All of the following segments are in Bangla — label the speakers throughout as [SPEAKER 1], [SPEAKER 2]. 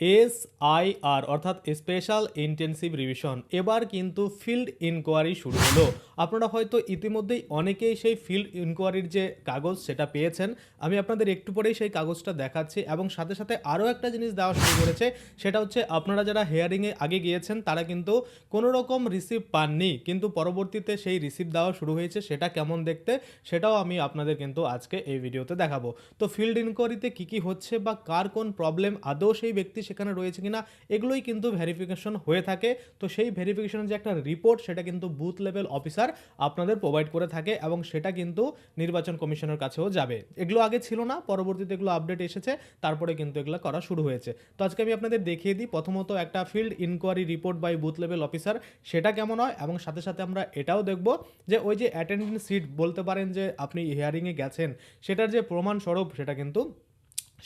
[SPEAKER 1] SIR অর্থাৎ স্পেশাল ইন্টেনসিভ রিভিশন এবার কিন্তু ফিল্ড ইনকোয়ারি শুরু হলো। আপনারা হয়তো ইতিমধ্যেই অনেকেই সেই ফিল্ড ইনকোয়ারির যে কাগজ সেটা পেয়েছেন। আমি আপনাদের একটু পরেই সেই কাগজটা দেখাচ্ছি এবং সাথে সাথে আরও একটা জিনিস দেওয়া শুরু করেছে, সেটা হচ্ছে আপনারা যারা হিয়ারিংয়ে আগে গিয়েছেন তারা কিন্তু কোনো রকম রিসিভ পাননি, কিন্তু পরবর্তীতে সেই রিসিভ দেওয়া শুরু হয়েছে। সেটা কেমন দেখতে সেটাও আমি আপনাদের কিন্তু আজকে এই ভিডিওতে দেখাবো। তো ফিল্ড ইনকোয়ারিতে কী কী হচ্ছে বা কার কোন প্রবলেম, আদৌ সেই ব্যক্তি সেখানে রয়েছে কিনা, এগুলোই কিন্তু ভেরিফিকেশন হয়ে থাকে। তো সেই ভেরিফিকেশনের যে একটা রিপোর্ট সেটা কিন্তু বুথ লেভেল অফিসার আপনাদের প্রোভাইড করে থাকে এবং সেটা কিন্তু নির্বাচন কমিশনের কাছেও যাবে। এগুলো আগে ছিল না, পরবর্তীতে এগুলো আপডেট এসেছে, তারপরে কিন্তু এগুলো করা শুরু হয়েছে। তো আজকে আমি আপনাদের দেখিয়ে দিই প্রথমত একটা field inquiry report by booth level officer সেটা কেমন হয়, এবং সাথে সাথে আমরা এটাও দেখব যে ওই যে অ্যাটেন্ডেন্স সিট বলতে পারেন যে আপনি হিয়ারিংয়ে গেছেন সেটার যে প্রমাণস্বরূপ সেটা কিন্তু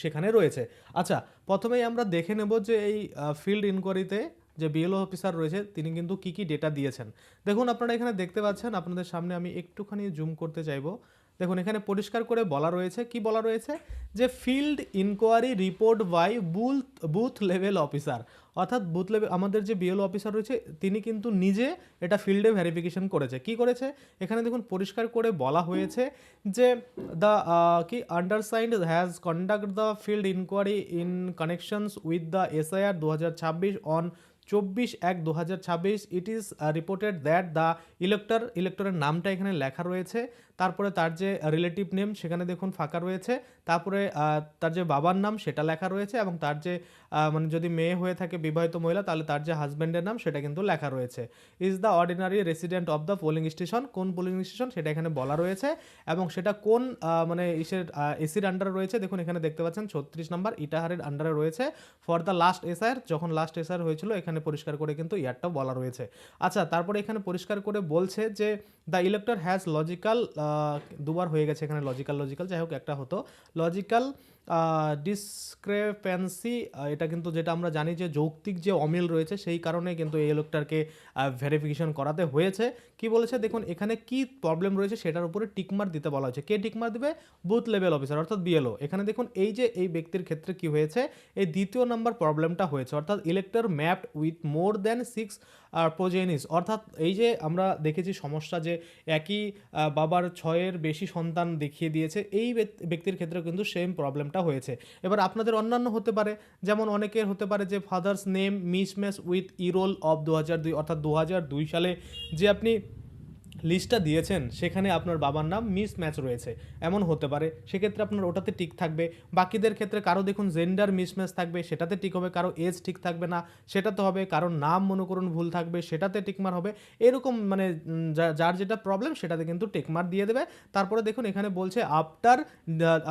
[SPEAKER 1] সেখানে রয়েছে। আচ্ছা, প্রথমেই আমরা দেখে নেব যে এই ফিল্ড ইনকোয়ারিতে যে বিএলও অফিসার রয়েছে তিনি কিন্তু কী কী ডেটা দিয়েছেন। দেখুন আপনারা এখানে দেখতে পাচ্ছেন, আপনাদের সামনে আমি একটুখানি জুম করতে চাইবো। দেখুন এখানে পরিষ্কার করে বলা রয়েছে, কি বলা রয়েছে, যে field inquiry report by booth level officer. অর্থাৎ বুথ লেভেল আমাদের যে বিএলও অফিসার রয়েছে তিনি কিন্তু নিজে এটা ফিল্ডে ভেরিফিকেশন করেছে। কি করেছে এখানে দেখুন পরিষ্কার করে বলা হয়েছে যে দ্য কি undersigned has conduct the field inquiry in connections with the SIR 2026 on 24/1/2026। It is reported that the ইলেক্টরের নামটা এখানে লেখা রয়েছে, তারপরে তার যে রিলেটিভ নেম সেখানে দেখুন ফাঁকা রয়েছে, তারপরে তার যে বাবার নাম সেটা লেখা রয়েছে, এবং তার যে মানে যদি মেয়ে হয়ে থাকে বিবাহিত মহিলা তাহলে তার যে হাজব্যান্ডের নাম সেটা কিন্তু লেখা রয়েছে। Is the ordinary resident of the polling station, কোন পোলিং স্টেশন সেটা এখানে বলা রয়েছে, এবং সেটা কোন মানে এসির আন্ডারে রয়েছে। দেখুন এখানে দেখতে পাচ্ছেন 36 নম্বর ইটাহারের আন্ডারে রয়েছে ফর দ্য লাস্ট SIR, যখন লাস্ট SIR হয়েছিল এখানে পরিষ্কার করে কিন্তু ইয়ারটাও বলা রয়েছে। আচ্ছা, তারপরে এখানে পরিষ্কার করে বলছে যে দ্য ইলেক্টর হ্যাজ লজিক্যাল, দুবার হয়ে গেছে এখানে লজিক্যাল, যাই হোক একটা হতো লজিক্যাল ডিসক্রেপেন্সি, এটা কিন্তু যেটা আমরা জানি যে যৌক্তিক যে অমিল রয়েছে সেই কারণে কিন্তু এই ইলেক্টরকে ভেরিফিকেশন করাতে হয়েছে। কি বলেছে দেখুন এখানে কি প্রবলেম রয়েছে সেটার উপরে টিকমার দিতে বলা হয়েছে। কে টিকমার দিবে? বুথ লেভেল অফিসার অর্থাৎ বিএলও। এখানে দেখুন এই যে এই ব্যক্তির ক্ষেত্রে কি হয়েছে, এই দ্বিতীয় নাম্বার প্রবলেমটা হয়েছে, অর্থাৎ elector mapped with more than 6 প্রোজেনিস। অর্থাৎ এই যে আমরা দেখেছি সমস্যা যে একই বাবার 6-এর বেশি সন্তান দেখিয়ে দিয়েছে, এই ব্যক্তির ক্ষেত্রে কিন্তু সেম প্রবলেমটা হয়েছে। এবার আপনাদের অন্যান্য হতে পারে, যেমন অনেকের হতে পারে যে father's name mismatch with ইরোল of 2002, অর্থাৎ 2002 সালে যে আপনি লিস্টটা দিয়েছেন সেখানে আপনার বাবার নাম মিস ম্যাচ রয়েছে, এমন হতে পারে, সেক্ষেত্রে আপনার ওটাতে টিক থাকবে। বাকিদের ক্ষেত্রে কারো দেখুন জেন্ডার মিস ম্যাচ থাকবে, সেটাতে টিক হবে, কারো এজ ঠিক থাকবে না সেটাতে হবে, কারোর নাম মনে করুন ভুল থাকবে সেটাতে টিকমার হবে। এরকম মানে যার যেটা প্রবলেম সেটাতে কিন্তু টিকমার দিয়ে দেবে। তারপরে দেখুন এখানে বলছে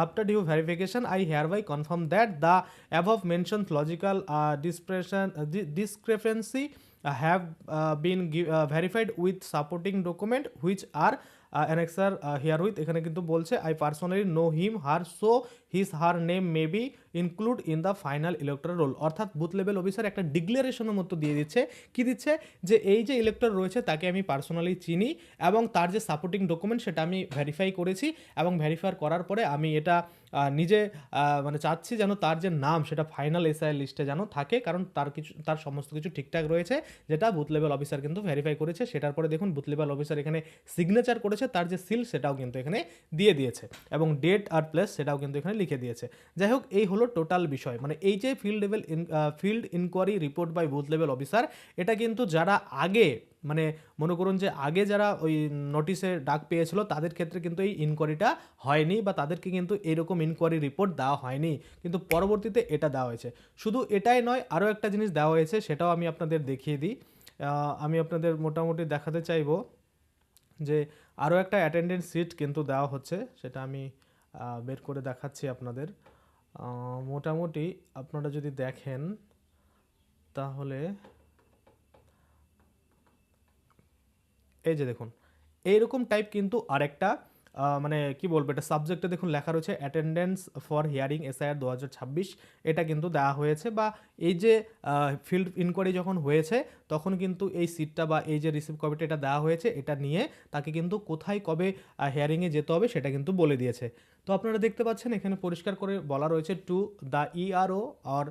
[SPEAKER 1] after due verification I hereby confirm that the above mention logical discrepancy have been verified with supporting document which are annexer herewith। এখানে কিন্তু বলছে I personally know him her so her name may be include in the final elector roll. অর্থাৎ বুথ লেভেল অফিসার একটা ডিক্লারেশনের মতো দিয়ে দিচ্ছে, কি দিচ্ছে, যে এই যে ইলেক্টর রয়েছে তাকে আমি পার্সোনালি চিনি এবং তার যে সাপোর্টিং ডকুমেন্ট সেটা আমি ভেরিফাই করেছি, এবং ভেরিফাই করার পরে আমি এটা নিজে মানে চাচ্ছি যেন তার যে নাম সেটা ফাইনাল SIR লিস্টে যেন থাকে, কারণ তার সমস্ত কিছু ঠিকঠাক রয়েছে যেটা বুথ লেভেল অফিসার কিন্তু ভেরিফাই করেছে। সেটার পরে দেখুন বুথ লেভেল অফিসার এখানে সিগনেচার করেছে, তার যে সিল সেটাও কিন্তু এখানে দিয়ে দিয়েছে, এবং ডেট আর প্লেস সেটাও কিন্তু এখানে লিখে দিয়েছে। যাই হোক এই হলো টোটাল বিষয়, মানে এই যে field inquiry report by booth level officer, এটা কিন্তু যারা আগে মানে মনে করুন যে আগে যারা ওই নোটিশে ডাক পেয়েছিল তাদের ক্ষেত্রে কিন্তু এই ইনকোয়ারিটা হয়নি, বা তাদেরকে কিন্তু এরকম ইনকোয়ারি রিপোর্ট দেওয়া হয়নি, কিন্তু পরবর্তীতে এটা দেওয়া হয়েছে। শুধু এটাই নয়, আরও একটা জিনিস দেওয়া হয়েছে, সেটাও আমি আপনাদের দেখিয়ে দিই। আমি আপনাদের মোটামুটি দেখাতে চাইবো যে আরও একটা অ্যাটেন্ডেন্স সিট কিন্তু দেওয়া হচ্ছে, সেটা আমি বের করে দেখাচ্ছি আপনাদের। মোটামুটি আপনারা যদি দেখেন তাহলে এই যে দেখুন এইরকম টাইপ কিন্তু আরেকটা মানে কি বলবো, এটা সাবজেক্টে দেখুন লেখা রয়েছে অ্যাটেন্ডেন্স ফর হিয়ারিং SIR 2026, এটা কিন্তু দেওয়া হয়েছে। বা এই যে ফিল্ড ইনকোয়ারি যখন হয়েছে তখন কিন্তু এই সিটটা বা এই যে রিসিভ কপিটা এটা দেওয়া হয়েছে, এটা নিয়ে তাকে কিন্তু কোথায় কবে হিয়ারিংয়ে যেতে হবে সেটা কিন্তু বলে দিয়েছে। তো আপনারা দেখতে পাচ্ছেন এখানে পরিষ্কার করে বলা রয়েছে to the ERO or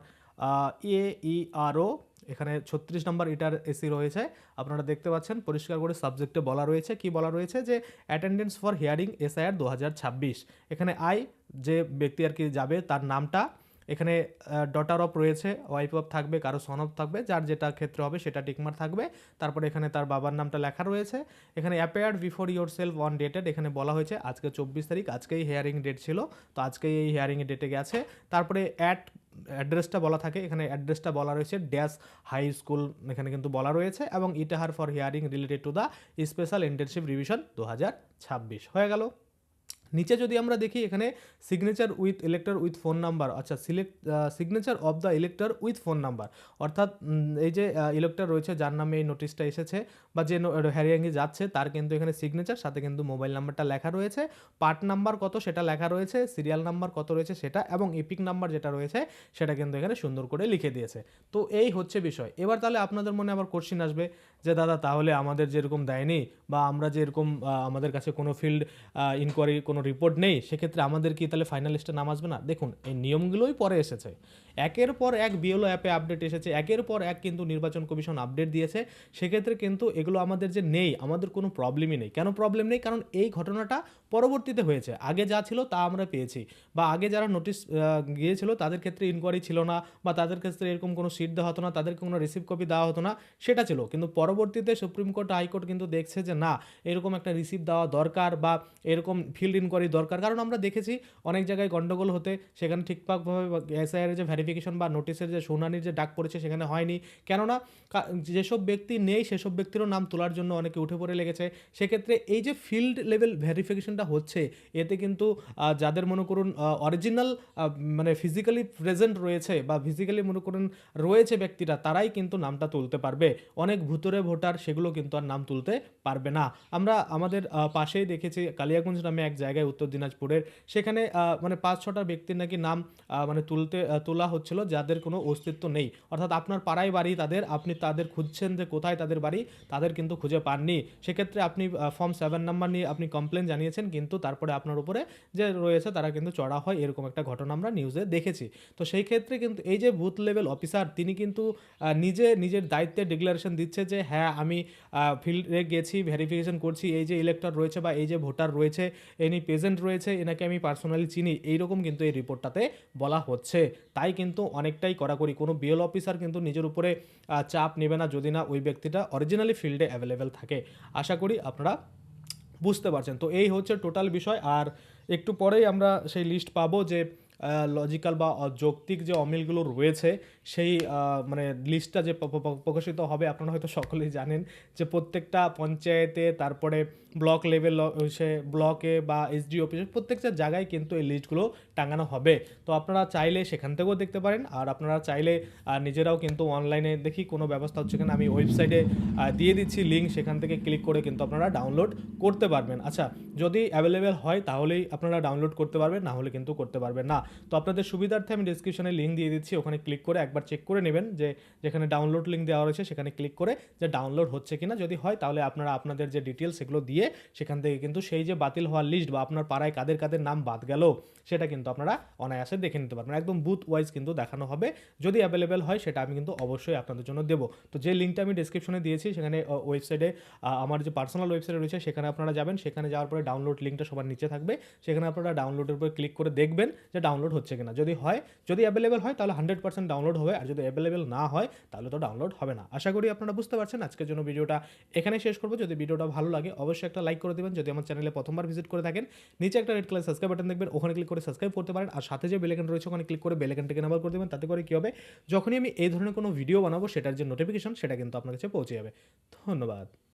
[SPEAKER 1] AERO, এখানে 36 নম্বর এটার এসি রয়েছে, আপনারা দেখতে পাচ্ছেন পরিষ্কার করে সাবজেক্টে বলা রয়েছে, কি বলা রয়েছে যে অ্যাটেন্ডেন্স ফর হিয়ারিং SIR 2026। এখানে যে ব্যক্তি আর কি যাবে তার নামটা, এখানে ডটার অফ রয়েছে, ওয়াইফ অফ থাকবে, কারো সন অফ থাকবে, যার যেটা ক্ষেত্রে হবে সেটা টিকমার থাকবে। তারপরে এখানে তার বাবার নামটা লেখা রয়েছে। এখানে appeared before your self on dated, এখানে বলা হয়েছে আজকে 24 তারিখ, আজকেই হিয়ারিং ডেট ছিল, তো আজকেই এই হিয়ারিং ডেটে গেছে। তারপরে অ্যাড্রেসটা বলা থাকে, এখানে অ্যাড্রেসটা বলা রয়েছে ড্যাশ হাই স্কুল, এখানে কিন্তু বলা রয়েছে, এবং Itahar for hearing related to the special intensive revision 2026 হয়ে গেল। নিচে যদি আমরা দেখি এখানে signature with elector with phone number, আচ্ছা signature of the elector with phone number, অর্থাৎ এই যে ইলেক্টর রয়েছে যার নামে এই নোটিশটা এসেছে বা যে হ্যারিয়াংয়ে যাচ্ছে তার কিন্তু এখানে সিগনেচার, সাথে কিন্তু মোবাইল নাম্বারটা লেখা রয়েছে, পার্ট নাম্বার কত সেটা লেখা রয়েছে, সিরিয়াল নাম্বার কত রয়েছে সেটা, এবং এপিক নাম্বার যেটা রয়েছে সেটা কিন্তু এখানে সুন্দর করে লিখে দিয়েছে। তো এই হচ্ছে বিষয়। এবার তাহলে আপনাদের মনে আবার কোশ্চিন আসবে যে দাদা তাহলে আমাদের যেরকম দেয়নি বা আমরা যেরকম আমাদের কাছে কোনো ফিল্ড ইনকোয়ারি কোনো রিপোর্ট নেই, সেক্ষেত্রে আমাদের কি তাহলে ফাইনাল লিস্টে নাম আসবে না? দেখুন এই নিয়মগুলোই পরে এসেছে, একের পর এক বিএলও অ্যাপে আপডেট এসেছে, একের পর এক কিন্তু নির্বাচন কমিশন আপডেট দিয়েছে, সেক্ষেত্রে কিন্তু এগুলো আমাদের যে নেই, আমাদের কোনো প্রবলেমই নেই। কেন প্রবলেম নেই? কারণ এই ঘটনাটা পরবর্তীতে হয়েছে, আগে যা ছিল তা আমরা পেয়েছি, বা আগে যারা নোটিশ গিয়েছিল তাদের ক্ষেত্রে ইনকোয়ারি ছিল না, বা তাদের ক্ষেত্রে এরকম কোনো সিট দেওয়া হতো না, তাদেরকে কোনো রিসিভ কপি দেওয়া হতো না, সেটা ছিল। কিন্তু পরবর্তীতে সুপ্রিম কোর্ট হাইকোর্ট কিন্তু দেখছে যে না, এরকম একটা রিসিভ দেওয়া দরকার বা এরকম ফিল্ড ইনকোয়ারি দরকার। কারণ আমরা দেখেছি অনেক জায়গায় গন্ডগোল হতে, সেখানে ঠিকঠাকভাবে এসআইআর যে ভেরিফিকেশন বা নোটিশের যে শুনানির যে ডাক পড়েছে সেখানে হয়নি। কেননা যেসব ব্যক্তি নেই সেসব ব্যক্তিরও নাম তোলার জন্য অনেকে উঠে পড়ে লেগেছে। সেক্ষেত্রে এই যে ফিল্ড লেভেল ভেরিফিকেশনটা হচ্ছে, এতে কিন্তু যাদের মনে করুন অরিজিনাল মানে ফিজিক্যালি প্রেজেন্ট রয়েছে বা ফিজিক্যালি মনে করুন রয়েছে ব্যক্তিরা, তারাই কিন্তু নামটা তুলতে পারবে। অনেক ভুতুরে ভোটার সেগুলো কিন্তু আর নাম তুলতে পারবে না। আমরা আমাদের পাশেই দেখেছি কালিয়াগঞ্জ নামে এক জায়গায় উত্তর দিনাজপুরের, সেখানে মানে 5-6টা ব্যক্তির নাকি নাম মানে তোলা হচ্ছিল যাদের কোনো অস্তিত্ব নেই। অর্থাৎ আপনার পাড়ায় বাড়ি তাদের, আপনি তাদের খুঁজছেন যে কোথায় তাদের বাড়ি, তাদের কিন্তু খুঁজে পাননি। সেক্ষেত্রে আপনি ফর্ম 7 নাম্বার নিয়ে আপনি কমপ্লেন জানিয়েছেন, কিন্তু তারপরে আপনার উপরে যে রয়েছে তারা কিন্তু চড়া হয়, এরকম একটা ঘটনা আমরা নিউজে দেখেছি। তো সেই ক্ষেত্রে কিন্তু এই যে বুথ লেভেল অফিসার, তিনি কিন্তু নিজের দায়িত্বে ডিক্লারেশন দিচ্ছে যে হ্যাঁ আমি ফিল্ডে গেছি, ভেরিফিকেশন করছি, এই যে ইলেক্টর রয়েছে বা এই যে ভোটার রয়েছে, এনি প্রেজেন্ট রয়েছে, এনাকে আমি পার্সোনালি চিনি, এইরকম কিন্তু এই রিপোর্টটাতে বলা হচ্ছে। তাই কিন্তু অনেকটাই কড়াকড়ি, কোনো বিএল অফিসার কিন্তু নিজের উপরে চাপ নেবে না যদি না ওই ব্যক্তিটা অরিজিনালি ফিল্ডে অ্যাভেলেবেল থাকে। আশা করি আপনারা বুঝতে পারছেন। তো এই হচ্ছে টোটাল বিষয়। আর একটু পরেই আমরা সেই লিস্ট পাবো যে লজিক্যাল বা যৌক্তিক যে অমিলগুলো রয়েছে, সেই মানে লিস্টটা যে প্রকাশিত হবে। আপনারা হয়তো সকলেই জানেন যে প্রত্যেকটা পঞ্চায়েতে, তারপরে ব্লক লেভেল সে ব্লকে বা এসডি অফিসে, প্রত্যেকটা জায়গায় কিন্তু এই লিস্টগুলো টাঙানো হবে। তো আপনারা চাইলে সেখান থেকেও দেখতে পারেন, আর আপনারা চাইলে নিজেরাও কিন্তু অনলাইনে দেখি কোনো ব্যবস্থা হচ্ছে কিনা, আমি ওয়েবসাইটে দিয়ে দিচ্ছি লিঙ্ক, সেখান থেকে ক্লিক করে কিন্তু আপনারা ডাউনলোড করতে পারবেন। আচ্ছা, যদি অ্যাভেলেবেল হয় তাহলেই আপনারা ডাউনলোড করতে পারবেন, না হলে কিন্তু করতে পারবেন না। তো আপনাদের সুবিধার্থে আমি ডিসক্রিপশনে লিঙ্ক দিয়ে দিচ্ছি, ওখানে ক্লিক করে একবার চেক করে নেবেন যে যেখানে ডাউনলোড লিঙ্ক দেওয়া রয়েছে সেখানে ক্লিক করে যে ডাউনলোড হচ্ছে কিনা। যদি হয় তাহলে আপনারা আপনাদের যে ডিটেলস সেগুলো দিয়ে সেখান থেকে কিন্তু সেই যে বাতিল হওয়ার লিস্ট বা আপনার পাড়ায় কাদের কাদের নাম বাদ গেল সেটা কিন্তু আপনারা অনায়াসে দেখে নিতে পারবেন। একদম বুথ ওয়াইজ কিন্তু দেখানো হবে। যদি অ্যাভেলেবেল হয় সেটা আমি কিন্তু অবশ্যই আপনাদের জন্য দেবো। তো যে লিঙ্কটা আমি ডিসক্রিপশনে দিয়েছি সেখানে ওয়েবসাইটে আমার যে পার্সোনাল ওয়েবসাইট রয়েছে সেখানে আপনারা যাবেন, সেখানে যাওয়ার পরে ডাউনলোড লিঙ্কটা সবার নিচে থাকবে, সেখানে আপনারা ডাউনলোডের উপরে ক্লিক করে দেখবেন যে ডাউনলোড হচ্ছে কিনা। যদি অ্যাভেলেবেল হয় তাহলে 100% ডাউনলোড হবে, আর যদি অ্যাভেলেবেল না হয় তাহলে তো ডাউনলোড হবে না। আশা করি আপনারা বুঝতে পারছেন। আজকের জন্য ভিডিওটা এখানে শেষ করবো। যদি ভিডিওটা ভালো লাগে অবশ্যই একটা লাইক করে দেবেন। যদি আমার চ্যানেলে প্রথমবার ভিজিট করে থাকেন, নিচে একটা রেড কালার সাবস্ক্রাইব বাটন দেখবেন, ওখানে ক্লিক করে সাবস্ক্রাইব করতে পারেন। আর সাথে যে বেল আইকন রয়েছে ওখানে ক্লিক করে বেল আইকনটাকে এনাবল করে দেবেন। তাতে করে কি হবে, যখনই আমি এই ধরনের কোনো ভিডিও বানাবো সেটার যে নোটিফিকেশন সেটা কিন্তু আপনার কাছে পৌঁছে যাবে। ধন্যবাদ।